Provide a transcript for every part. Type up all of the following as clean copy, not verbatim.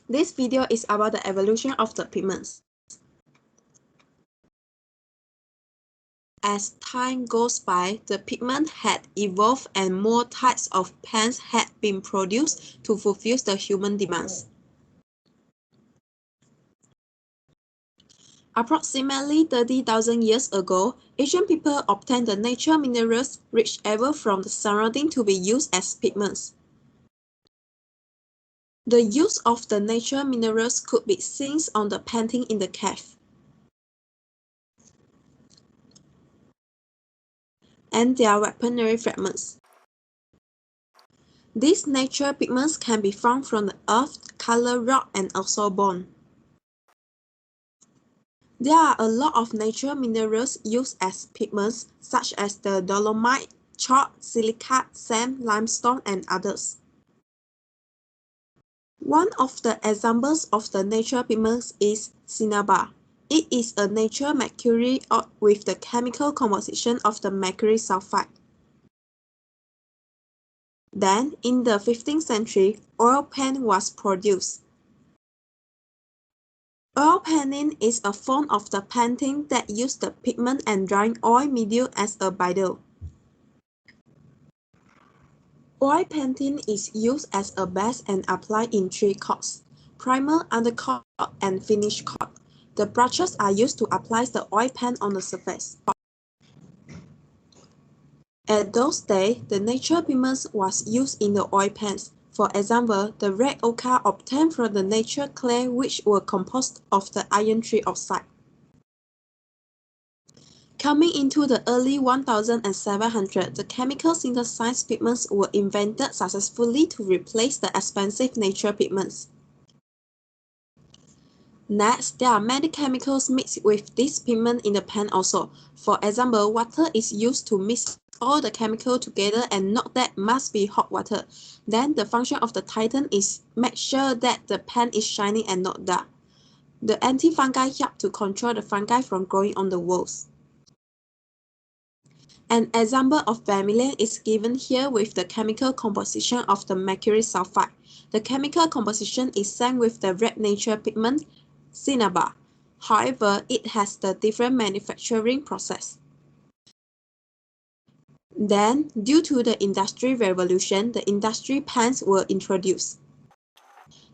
This video is about the evolution of the pigments. As time goes by, the pigment had evolved and more types of paints had been produced to fulfill the human demands. Approximately 30,000 years ago, ancient people obtained the natural minerals whichever from the surrounding to be used as pigments. The use of the natural minerals could be seen on the painting in the cave. And their weaponry fragments. These natural pigments can be found from the earth, color rock, and also bone. There are a lot of natural minerals used as pigments, such as the dolomite, chalk, silicate, sand, limestone, and others. One of the examples of the natural pigments is cinnabar. It is a natural mercury ore with the chemical composition of the mercury sulfide. Then, in the 15th century, oil paint was produced. Oil painting is a form of the painting that uses the pigment and drying oil medium as a bidle. Oil painting is used as a base and applied in three coats: primer, undercoat, and finish coat. The brushes are used to apply the oil paint on the surface. At those days, the natural pigments was used in the oil paints. For example, the red ochre obtained from the natural clay which were composed of the iron trioxide. Coming into the early 1700s, the chemical synthesized pigments were invented successfully to replace the expensive natural pigments. Next, there are many chemicals mixed with this pigment in the paint also. For example, water is used to mix all the chemical together, and note that must be hot water. Then the function of the titan is make sure that the paint is shiny and not dark. The anti-fungi help to control the fungi from growing on the walls. An example of vermilion is given here with the chemical composition of the mercury sulfide. The chemical composition is same with the red natural pigment, cinnabar. However, it has the different manufacturing process. Then, due to the Industrial Revolution, the industry paints were introduced.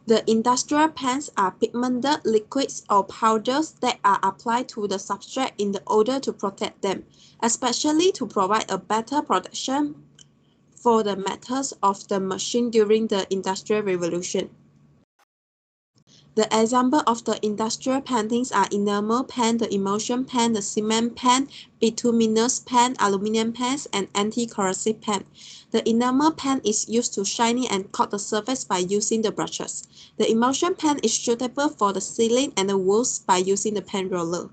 The industrial paints are pigmented liquids or powders that are applied to the substrate in order to protect them, especially to provide a better protection for the metals of the machine during the Industrial Revolution. The example of the industrial paintings are enamel paint, the emulsion paint, the cement paint, bituminous paint, aluminum paints, and anti-corrosive paint. The enamel paint is used to shiny and coat the surface by using the brushes. The emulsion paint is suitable for the ceiling and the walls by using the paint roller.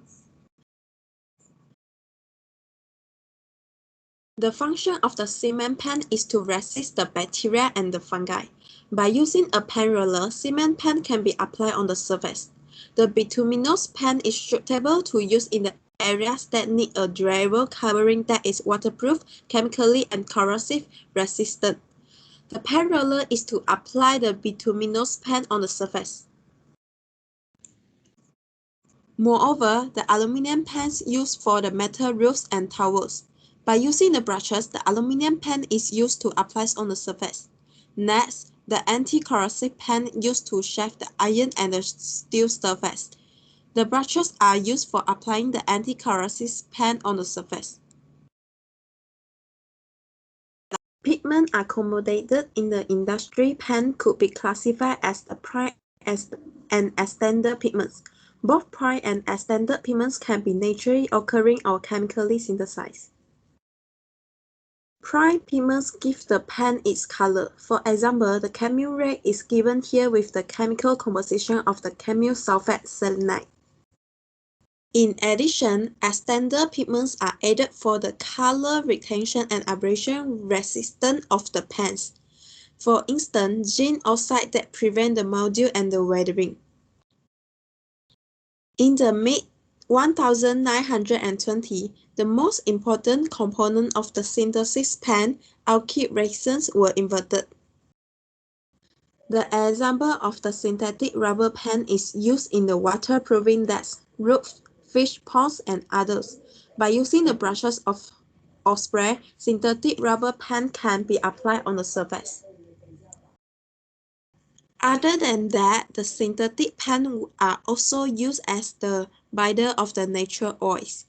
The function of the cement paint is to resist the bacteria and the fungi. By using a paint roller, cement paint can be applied on the surface. The bituminous paint is suitable to use in the areas that need a durable covering that is waterproof, chemically and corrosive resistant. The paint roller is to apply the bituminous paint on the surface. Moreover, the aluminum paints used for the metal roofs and towers. By using the brushes, the aluminum paint is used to apply on the surface. Next, the anti-corrosive paint used to shape the iron and the steel surface. The brushes are used for applying the anti-corrosive paint on the surface. Pigment accommodated in the industry paint could be classified as the prime and extended pigments. Both prime and extended pigments can be naturally occurring or chemically synthesized. Prime pigments give the paint its color. For example, the camel red is given here with the chemical composition of the camel sulfate selenite. In addition, extended pigments are added for the color retention and abrasion resistance of the paints. For instance, zinc oxide that prevent the mildew and the weathering. In the mid-1920s, the most important component of the synthesis paint, alkyd resins, were invented. The example of the synthetic rubber pen is used in the waterproofing decks, roofs, fish ponds, and others. By using the brushes or spray, synthetic rubber pen can be applied on the surface. Other than that, the synthetic pen are also used as the binder of the natural oils.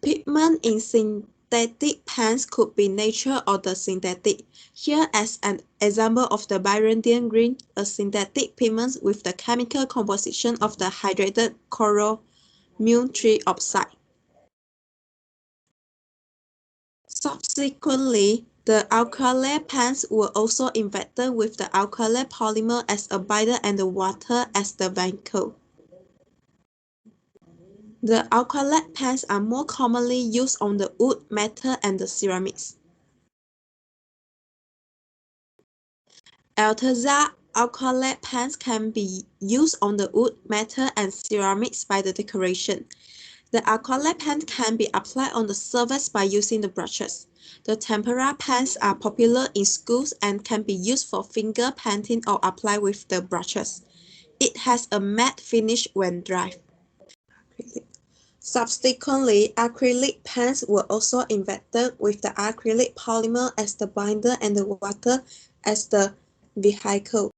Pigment in synthetic pens could be natural or the synthetic. Here as an example of the Burgundian green, a synthetic pigment with the chemical composition of the hydrated chromium trioxide. Subsequently, the alkali pens were also invented with the alkali polymer as a binder and the water as the vehicle. The alkali pens are more commonly used on the wood, metal, and the ceramics. Altazar alkali pens can be used on the wood, metal, and ceramics by the decoration. The alkali pen can be applied on the surface by using the brushes. The tempera pens are popular in schools and can be used for finger painting or applied with the brushes. It has a matte finish when dry. Subsequently, acrylic pens were also invented with the acrylic polymer as the binder and the water as the vehicle.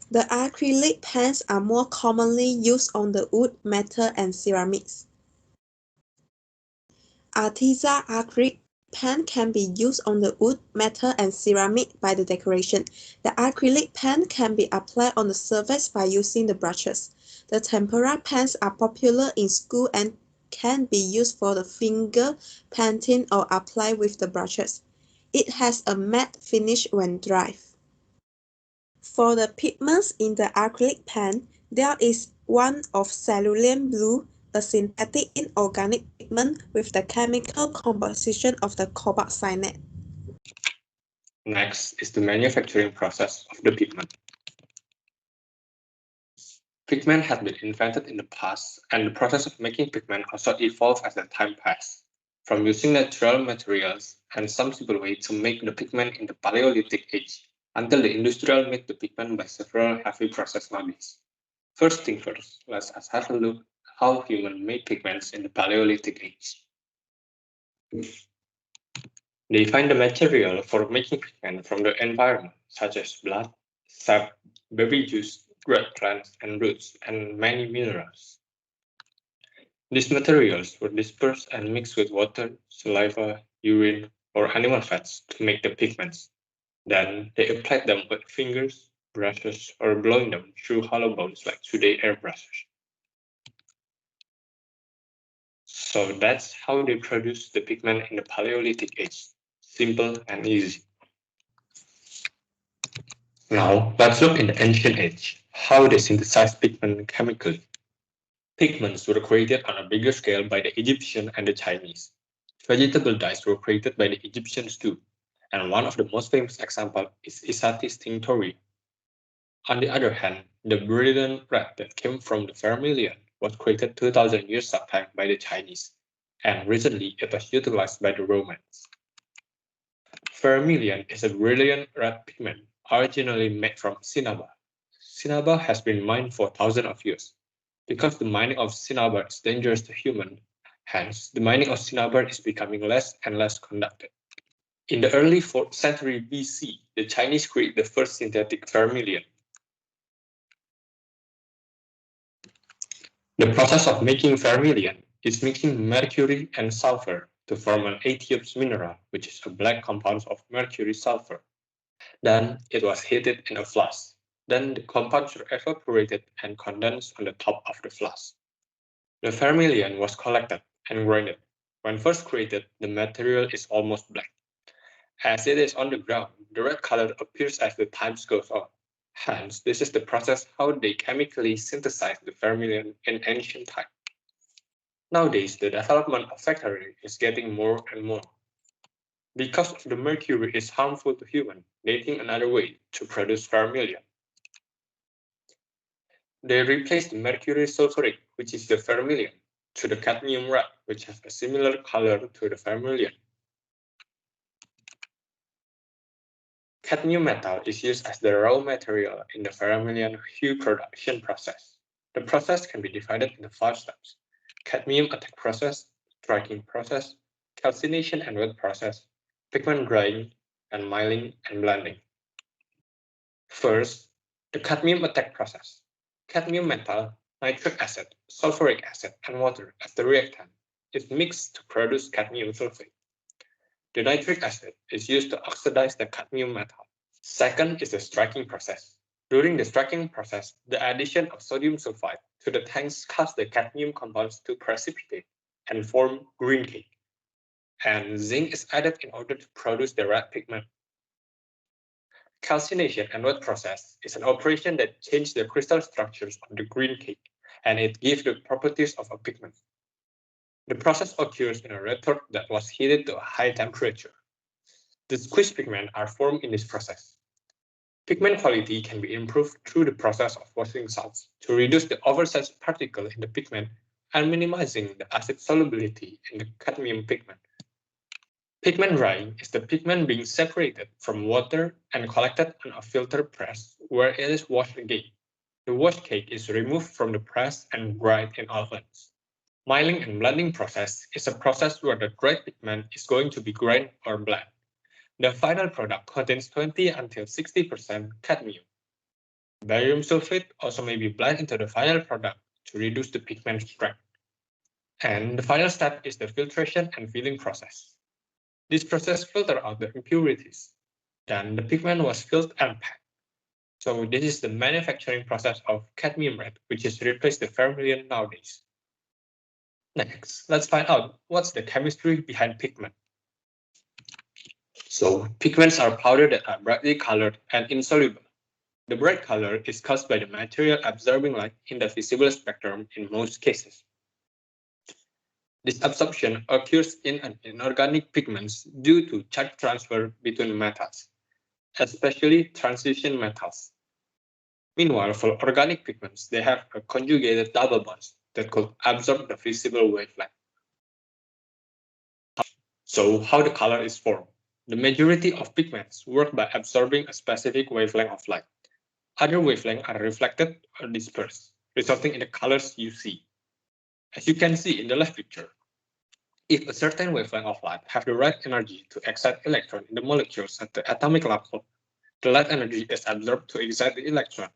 The acrylic pens are more commonly used on the wood, metal, and ceramics. Artisan acrylic pen can be used on the wood, metal, and ceramic by the decoration. The acrylic pen can be applied on the surface by using the brushes. The tempera pens are popular in school and can be used for the finger painting or applied with the brushes. It has a matte finish when dry. For the pigments in the acrylic pen, there is one of cerulean blue, a synthetic inorganic pigment with the chemical composition of the cobalt cyanide. Next is the manufacturing process of the pigment. Pigment has been invented in the past, and the process of making pigment also evolved as the time passed, from using natural materials and some simple way to make the pigment in the Paleolithic age, until the industrial made the pigment by several heavy process nowadays. First thing first, let us have a look how humans made pigments in the Paleolithic age. They find the material for making pigment from the environment, such as blood, sap, baby juice, red plants and roots, and many minerals. These materials were dispersed and mixed with water, saliva, urine, or animal fats to make the pigments. Then they applied them with fingers, brushes, or blowing them through hollow bones like today airbrushes. So that's how they produced the pigment in the Paleolithic age. Simple and easy. Now, let's look in the ancient age, how they synthesized pigment chemically. Pigments were created on a bigger scale by the Egyptians and the Chinese. Vegetable dyes were created by the Egyptians too, and one of the most famous examples is Isatis tinctoria. On the other hand, the brilliant red that came from the vermilion was created 2000 years sometime by the Chinese, and recently it was utilized by the Romans. Vermilion is a brilliant red pigment originally made from cinnabar. Cinnabar has been mined for thousands of years. Because the mining of cinnabar is dangerous to humans, hence the mining of cinnabar is becoming less and less conducted. In the early 4th century BC, the Chinese created the first synthetic vermilion. The process of making vermilion is mixing mercury and sulfur to form an aqueous mineral, which is a black compound of mercury sulfur. Then it was heated in a flask. Then the compounds were evaporated and condensed on the top of the flask. The vermilion was collected and grounded. When first created, the material is almost black. As it is on the ground, the red color appears as the time goes on. Hence, this is the process how they chemically synthesize the vermilion in ancient time. Nowadays, the development of factory is getting more and more. Because the mercury is harmful to humans, they think another way to produce vermilion. They replace the mercury sulfuric, which is the vermilion, to the cadmium red, which has a similar color to the vermilion. Cadmium metal is used as the raw material in the vermilion hue production process. The process can be divided into 5 steps: cadmium attack process, striking process, calcination and wet process, pigment drying, and milling and blending. First, the cadmium attack process. Cadmium metal, nitric acid, sulfuric acid, and water as the reactant is mixed to produce cadmium sulfate. The nitric acid is used to oxidize the cadmium metal. Second is the striking process. During the striking process, the addition of sodium sulfide to the tanks causes the cadmium compounds to precipitate and form green cake. And zinc is added in order to produce the red pigment. Calcination and wet process is an operation that changes the crystal structures of the green cake, and it gives the properties of a pigment. The process occurs in a retort that was heated to a high temperature. The squeezed pigments are formed in this process. Pigment quality can be improved through the process of washing salts to reduce the oversized particle in the pigment and minimizing the acid solubility in the cadmium pigment. Pigment drying is the pigment being separated from water and collected on a filter press where it is washed again. The washed cake is removed from the press and dried in ovens. Milling and blending process is a process where the dried pigment is going to be ground or blended. The final product contains 20 until 60% cadmium. Barium sulfate also may be blended into the final product to reduce the pigment strength. And the final step is the filtration and filling process. This process filters out the impurities. Then the pigment was filled and packed. So this is the manufacturing process of cadmium red, which is replaced the vermilion nowadays. Next, let's find out what's the chemistry behind pigment. So pigments are powder that are brightly colored and insoluble. The bright color is caused by the material absorbing light in the visible spectrum in most cases. This absorption occurs in inorganic pigments due to charge transfer between metals, especially transition metals. Meanwhile, for organic pigments, they have a conjugated double bonds that could absorb the visible wavelength. So, how the color is formed? The majority of pigments work by absorbing a specific wavelength of light. Other wavelengths are reflected or dispersed, resulting in the colors you see. As you can see in the left picture, if a certain wavelength of light has the right energy to excite electron in the molecules at the atomic level, the light energy is absorbed to excite the electron.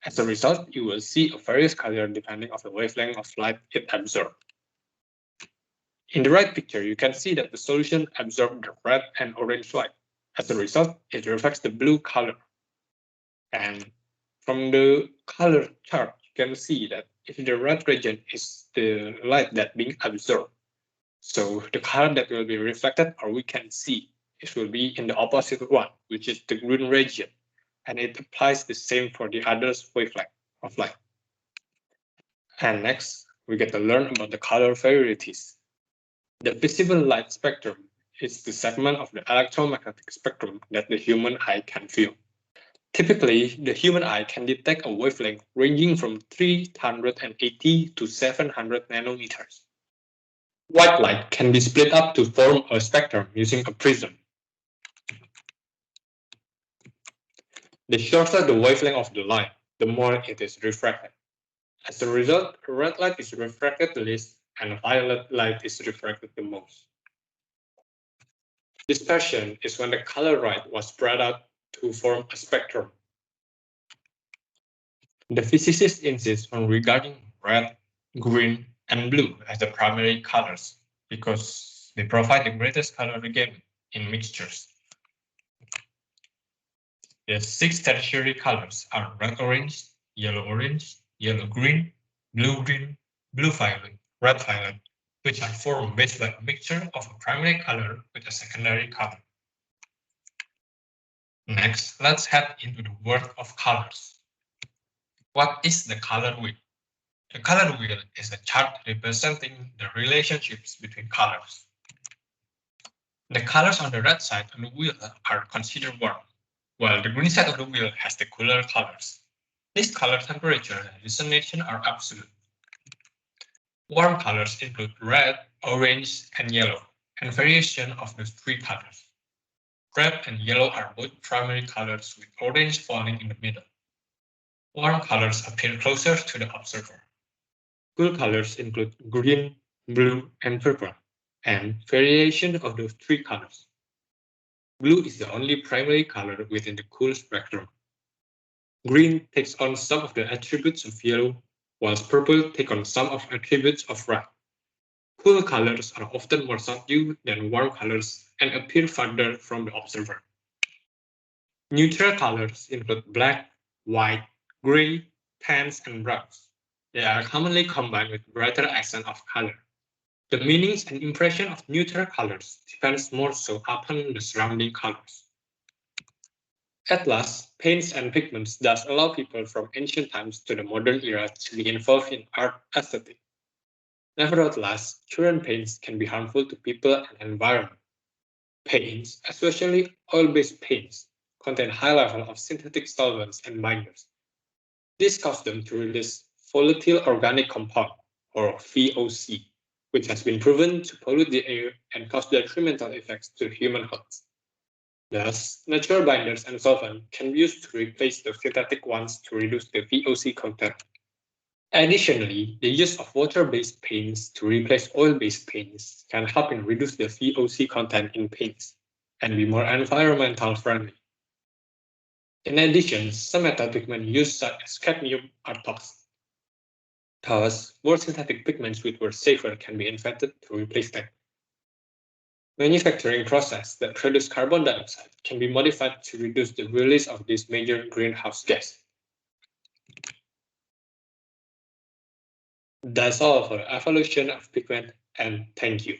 As a result, you will see a various color depending on the wavelength of light it absorbed. In the right picture, you can see that the solution absorbed the red and orange light. As a result, it reflects the blue color. And from the color chart, you can see that if the red region is the light that being absorbed, so the color that will be reflected or we can see, it will be in the opposite one, which is the green region. And it applies the same for the other wavelength of light. And next, we get to learn about the color varieties. The visible light spectrum is the segment of the electromagnetic spectrum that the human eye can feel. Typically, the human eye can detect a wavelength ranging from 380 to 700 nanometers. White light can be split up to form a spectrum using a prism. The shorter the wavelength of the light, the more it is refracted. As a result, red light is refracted the least and violet light is refracted the most. Dispersion is when the color light was spread out to form a spectrum. The physicists insist on regarding red, green, and blue as the primary colors because they provide the greatest color gamut in mixtures. The 6 tertiary colors are red-orange, yellow-orange, yellow-green, blue-green, blue-violet, red-violet, which are formed based on a mixture of a primary color with a secondary color. Next, let's head into the world of colors. What is the color wheel? The color wheel is a chart representing the relationships between colors. The colors on the red side of the wheel are considered warm, while the green side of the wheel has the cooler colors. This color temperature and dissonation are absolute. Warm colors include red, orange, and yellow, and variation of those 3 colors. Red and yellow are both primary colors with orange falling in the middle. Warm colors appear closer to the observer. Cool colors include green, blue, and purple, and variation of those three colors. Blue is the only primary color within the cool spectrum. Green takes on some of the attributes of yellow, whilst purple takes on some of the attributes of red. Cool colors are often more subdued than warm colors and appear farther from the observer. Neutral colors include black, white, gray, tans, and browns. They are commonly combined with brighter accent of color. The meanings and impression of neutral colors depends more so upon the surrounding colors. At last, paints and pigments thus allow people from ancient times to the modern era to be involved in art aesthetic. Nevertheless, current paints can be harmful to people and environment. Paints, especially oil-based paints, contain high levels of synthetic solvents and binders. This causes them to release volatile organic compound, or VOC, which has been proven to pollute the air and cause detrimental effects to human health. Thus, natural binders and solvents can be used to replace the synthetic ones to reduce the VOC content. Additionally, the use of water-based paints to replace oil-based paints can help in reduce the VOC content in paints and be more environmental friendly. In addition, some metal pigment used such as cadmium are toxic. Thus, more synthetic pigments which were safer can be invented to replace them. Manufacturing processes that produce carbon dioxide can be modified to reduce the release of this major greenhouse gas. That's all for the evolution of pigment, and thank you.